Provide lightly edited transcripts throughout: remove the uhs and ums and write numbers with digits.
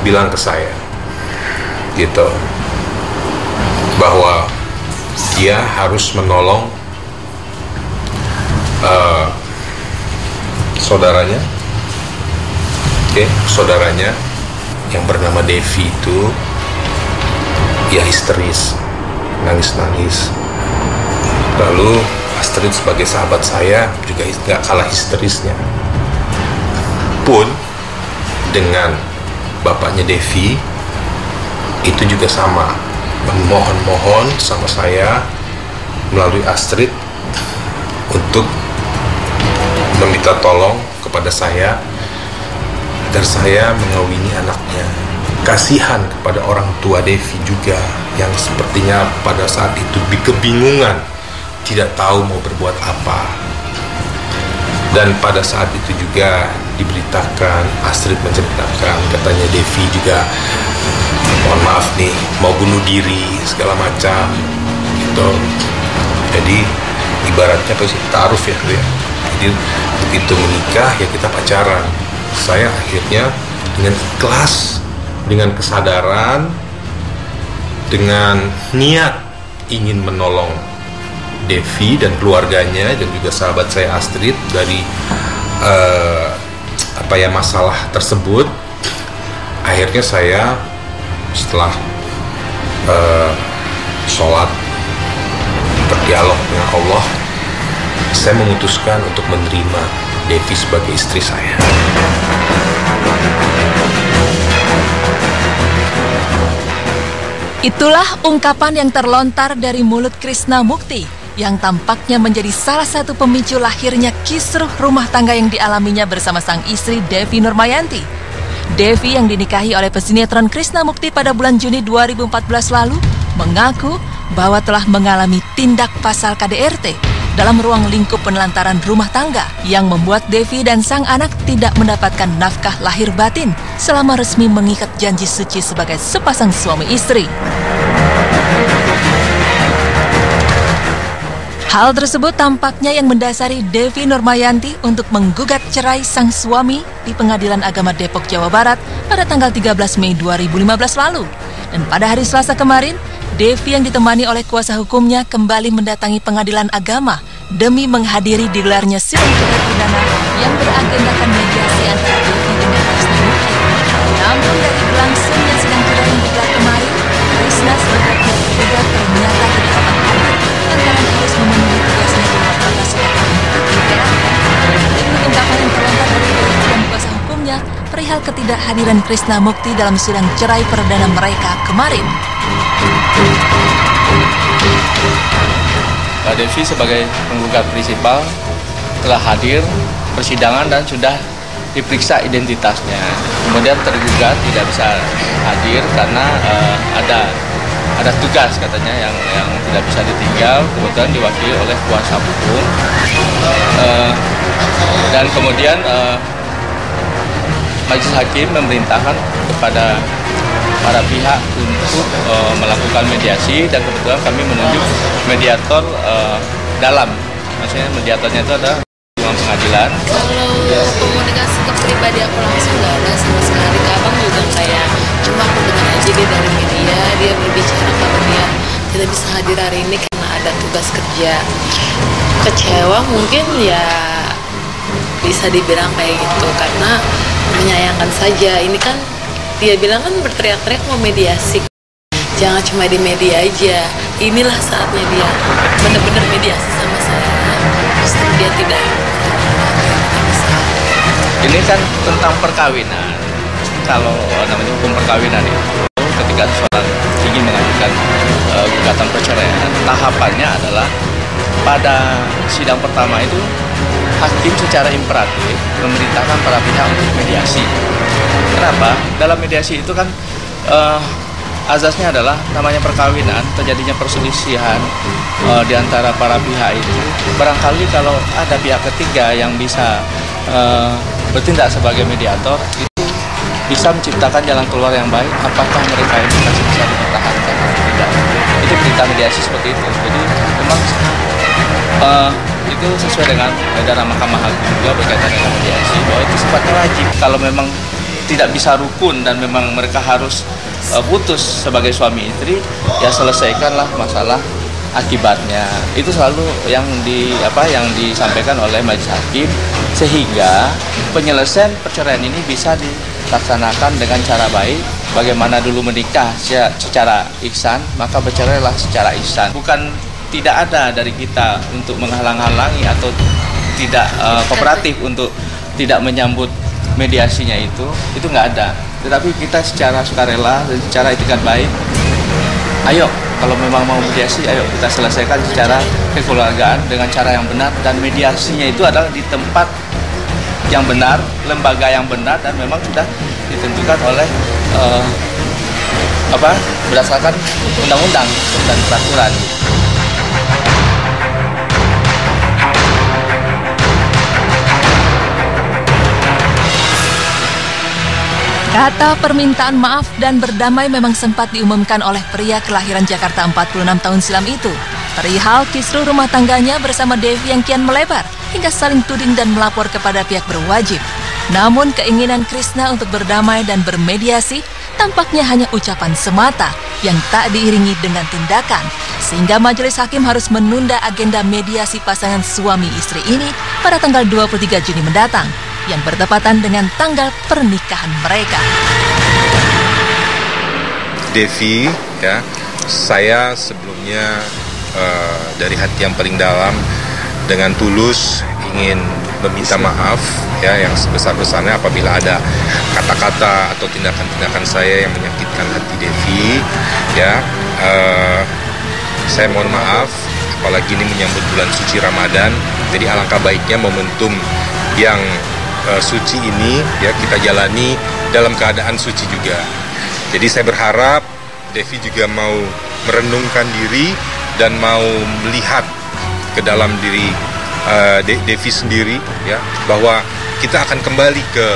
bilang ke saya gitu bahwa dia harus menolong saudaranya yang bernama Devi itu ya histeris, nangis-nangis. Lalu Astrid sebagai sahabat saya juga gak kalah histerisnya pun dengan bapaknya Devi itu juga sama, memohon sama saya melalui Astrid untuk meminta tolong kepada saya agar saya mengawini anaknya. Kasihan kepada orang tua Devi juga yang sepertinya pada saat itu kebingungan, tidak tahu mau berbuat apa. Dan pada saat itu juga diberitakan, Astrid menceritakan katanya Devi juga mohon maaf nih mau bunuh diri segala macam gitu. Jadi ibaratnya apa sih, taaruf ya. Jadi begitu menikah ya kita pacaran. Saya akhirnya dengan ikhlas, dengan kesadaran, dengan niat ingin menolong Devi dan keluarganya dan juga sahabat saya Astrid dari masalah tersebut. Akhirnya saya setelah sholat berdialog dengan Allah, saya memutuskan untuk menerima Devi sebagai istri saya. Itulah ungkapan yang terlontar dari mulut Krishna Mukti yang tampaknya menjadi salah satu pemicu lahirnya kisruh rumah tangga yang dialaminya bersama sang istri Devi Nurmayanti. Devi yang dinikahi oleh pesinetron Krishna Mukti pada bulan Juni 2014 lalu mengaku bahwa telah mengalami tindak pasal KDRT dalam ruang lingkup penelantaran rumah tangga yang membuat Devi dan sang anak tidak mendapatkan nafkah lahir batin selama resmi mengikat janji suci sebagai sepasang suami istri. Hal tersebut tampaknya yang mendasari Devi Nurmayanti untuk menggugat cerai sang suami di Pengadilan Agama Depok, Jawa Barat pada tanggal 13 Mei 2015 lalu. Dan pada hari Selasa kemarin, Devi yang ditemani oleh kuasa hukumnya kembali mendatangi Pengadilan Agama demi menghadiri digelarnya sidang cerai perdana yang beragendakan mediasi antara Devi dengan Krishna Mukti. Namun dari berlangsungnya sidang cerai yang digelar kemarin, Krishna sebagai pihak tergugat ternyata tidak dapat hadir lantaran harus memenuhi tugasnya di luar kota sebagai anggota DPR. Berikut ungkapan yang terlontar dari Devi dan kuasa hukumnya perihal ketidakhadiran Krishna Mukti dalam sidang cerai perdana mereka kemarin. Mbak Devi sebagai penggugat prinsipal telah hadir persidangan dan sudah diperiksa identitasnya. Kemudian tergugat tidak bisa hadir karena ada tugas katanya yang tidak bisa ditinggal. Kemudian diwakili oleh kuasa hukum dan kemudian majelis hakim memerintahkan kepada para pihak untuk melakukan mediasi dan kebetulan kami menunjuk mediator dalam, maksudnya mediatornya itu ada ruang pengadilan. Kalau komunikasi ke pribadi aku langsung nggak ada sama sekali. Abang juga kayak cuma aku dengar aja dia dari media, dia berbicara kalau dia tidak bisa hadir hari ini karena ada tugas kerja. Kecewa mungkin ya bisa dibilang kayak gitu karena menyayangkan saja. Ini kan dia bilang kan berteriak-teriak mau mediasi. Jangan cuma di media aja. Inilah saatnya dia benar-benar mediasi sama saya. Terus dia tidak. Ini kan tentang perkawinan. Kalau namanya hukum perkawinan itu, ketika seorang ingin mengajukan gugatan perceraian, tahapannya adalah pada sidang pertama itu hakim secara imperatif memerintahkan para pihak untuk mediasi. Kenapa? Dalam mediasi itu kan azasnya adalah namanya perkawinan, terjadinya perselisihan di antara para pihak itu. Barangkali kalau ada pihak ketiga yang bisa bertindak sebagai mediator, itu bisa menciptakan jalan keluar yang baik. Apakah mereka ini masih bisa dipertahankan atau tidak? Itu perintah mediasi seperti itu. Jadi memang itu sesuai dengan edaran Mahkamah Agung juga berkaitan dengan mediasi, bahwa itu sifatnya wajib. Kalau memang tidak bisa rukun dan memang mereka harus putus sebagai suami istri, ya selesaikanlah masalah akibatnya. Itu selalu yang disampaikan oleh majelis hakim, sehingga penyelesaian perceraian ini bisa dilaksanakan dengan cara baik. Bagaimana dulu menikah secara ihsan, maka bercerailah secara ihsan. Bukan tidak ada dari kita untuk menghalang-halangi atau tidak kooperatif untuk tidak menyambut mediasinya, itu nggak ada. Tetapi kita secara sukarela dan secara etikat baik, ayo kalau memang mau mediasi, ayo kita selesaikan secara kekeluargaan dengan cara yang benar, dan mediasinya itu adalah di tempat yang benar, lembaga yang benar, dan memang sudah ditentukan oleh berdasarkan undang-undang dan peraturan. Kata permintaan maaf dan berdamai memang sempat diumumkan oleh pria kelahiran Jakarta 46 tahun silam itu. Perihal kisruh rumah tangganya bersama Devi yang kian melebar hingga saling tuding dan melapor kepada pihak berwajib. Namun keinginan Krisna untuk berdamai dan bermediasi tampaknya hanya ucapan semata yang tak diiringi dengan tindakan, sehingga majelis hakim harus menunda agenda mediasi pasangan suami istri ini pada tanggal 23 Juni mendatang, yang bertepatan dengan tanggal pernikahan mereka. Devi, ya, saya sebelumnya dari hati yang paling dalam dengan tulus ingin meminta maaf, ya, yang sebesar-besarnya apabila ada kata-kata atau tindakan-tindakan saya yang menyakitkan hati Devi, ya. Saya mohon maaf, apalagi ini menyambut bulan suci Ramadan, jadi alangkah baiknya momentum yang suci ini, ya, kita jalani dalam keadaan suci juga. Jadi saya berharap Devi juga mau merenungkan diri dan mau melihat ke dalam diri Devi sendiri, ya, bahwa kita akan kembali ke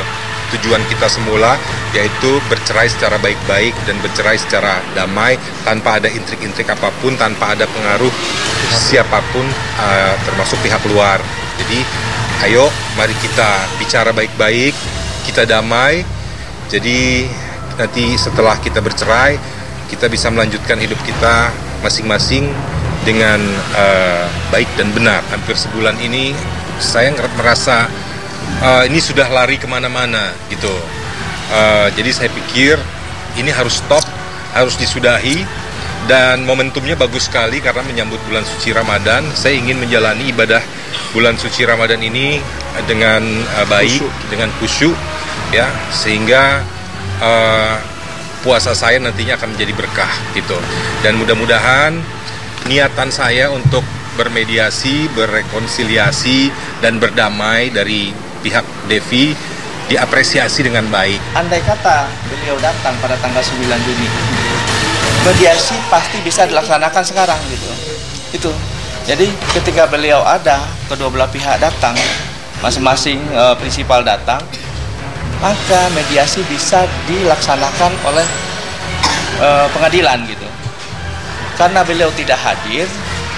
tujuan kita semula, yaitu bercerai secara baik-baik dan bercerai secara damai tanpa ada intrik-intrik apapun, tanpa ada pengaruh siapapun, termasuk pihak luar. Jadi ayo, mari kita bicara baik-baik, kita damai. Jadi nanti setelah kita bercerai, kita bisa melanjutkan hidup kita masing-masing dengan baik dan benar. Hampir sebulan ini saya merasa ini sudah lari kemana-mana gitu. Jadi saya pikir ini harus stop, harus disudahi. Dan momentumnya bagus sekali karena menyambut bulan suci Ramadan. Saya ingin menjalani ibadah bulan suci Ramadan ini dengan baik, dengan khusyuk, ya, sehingga puasa saya nantinya akan menjadi berkah gitu. Dan mudah-mudahan niatan saya untuk bermediasi, berrekonsiliasi, dan berdamai dari pihak Devi diapresiasi dengan baik. Andai kata beliau datang pada tanggal 9 Juni, mediasi pasti bisa dilaksanakan sekarang gitu. Itu. Jadi ketika beliau ada, kedua belah pihak datang, masing-masing prinsipal datang, maka mediasi bisa dilaksanakan oleh pengadilan gitu. Karena beliau tidak hadir,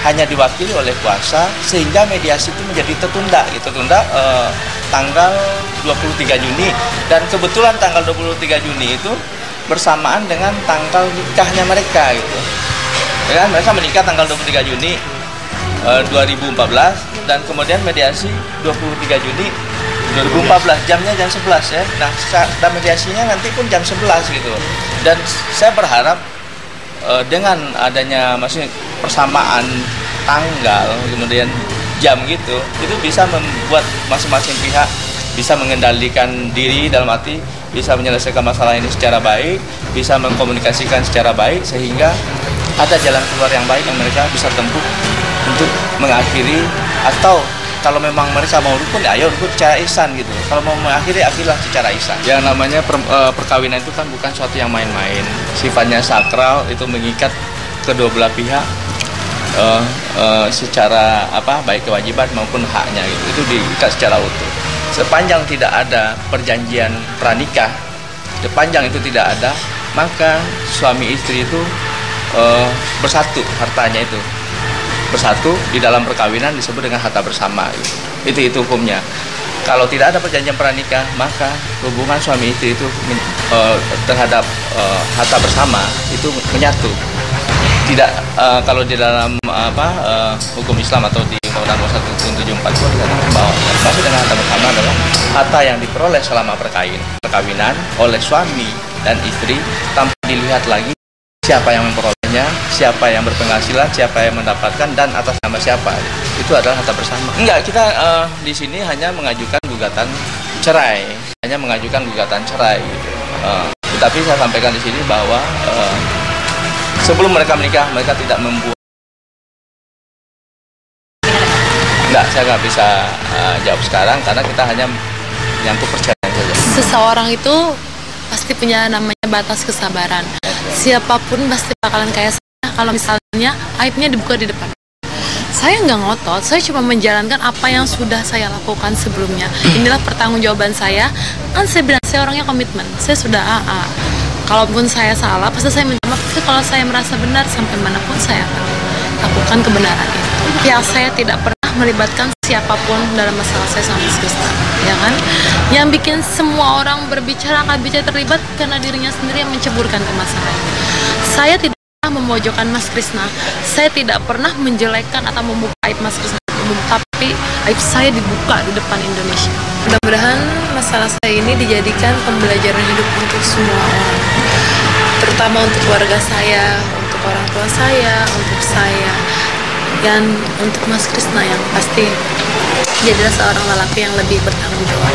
hanya diwakili oleh kuasa, sehingga mediasi itu menjadi tertunda gitu. Tertunda tanggal 23 Juni, dan kebetulan tanggal 23 Juni itu bersamaan dengan tanggal nikahnya mereka gitu. Ya, mereka menikah tanggal 23 Juni 2014, dan kemudian mediasi 23 Juni 2014, jamnya jam 11 ya. Nah, dan mediasinya nanti pun jam 11 gitu. Dan saya berharap dengan adanya maksudnya persamaan tanggal kemudian jam gitu, itu bisa membuat masing-masing pihak bisa mengendalikan diri, dalam arti bisa menyelesaikan masalah ini secara baik, bisa mengkomunikasikan secara baik, sehingga ada jalan keluar yang baik yang mereka bisa tempuh untuk mengakhiri. Atau kalau memang mereka mau rukun, ya ayo rukun secara ihsan gitu. Kalau mau mengakhiri, akhirlah secara ihsan. Yang namanya perkawinan itu kan bukan suatu yang main-main. Sifatnya sakral, itu mengikat kedua belah pihak secara baik kewajiban maupun haknya gitu. Itu diikat secara utuh. Sepanjang tidak ada perjanjian pranikah, sepanjang itu tidak ada, maka suami istri itu bersatu, hartanya itu bersatu di dalam perkawinan disebut dengan harta bersama gitu. Itu hukumnya. Kalau tidak ada perjanjian pranikah, maka hubungan suami istri itu terhadap harta bersama itu menyatu. Tidak kalau di dalam hukum Islam atau di Undang-Undang 174 itu dikatakan bahwa maksud dengan harta bersama adalah harta yang diperoleh selama perkawinan oleh suami dan istri tanpa dilihat lagi siapa yang memperolehnya, siapa yang berpenghasilan, siapa yang mendapatkan, dan atas nama siapa. Itu adalah harta bersama. Enggak, kita di sini hanya mengajukan gugatan cerai, gitu. Tetapi saya sampaikan di sini bahwa sebelum mereka menikah, mereka tidak membuat. Enggak, saya nggak bisa jawab sekarang karena kita hanya menyangkut perceraian saja. Seseorang itu pasti punya namanya batas kesabaran. Siapapun pasti bakalan kayak saya kalau misalnya aibnya dibuka di depan. Saya nggak ngotot, saya cuma menjalankan apa yang sudah saya lakukan sebelumnya. Inilah pertanggungjawaban saya. Kan saya bilang, saya orangnya komitmen. Saya sudah AA. Kalaupun saya salah, pasti saya minta maaf. Tapi kalau saya merasa benar, sampai manapun saya akan lakukan kebenaran itu. Ya, saya tidak pernah melibatkan siapapun dalam masalah saya sama Mas Krisna, ya kan? Yang bikin semua orang berbicara terlibat karena dirinya sendiri yang menceburkan ke masalah. Saya tidak pernah memojokkan Mas Krisna, saya tidak pernah menjelekkan atau membuka aib Mas Krisna, tapi aib saya dibuka di depan Indonesia. Mudah-mudahan masalah saya ini dijadikan pembelajaran hidup untuk semua orang, terutama untuk keluarga saya, untuk orang tua saya, untuk saya, dan untuk Mas Krisna yang pasti jadilah seorang lelaki yang lebih bertanggung jawab.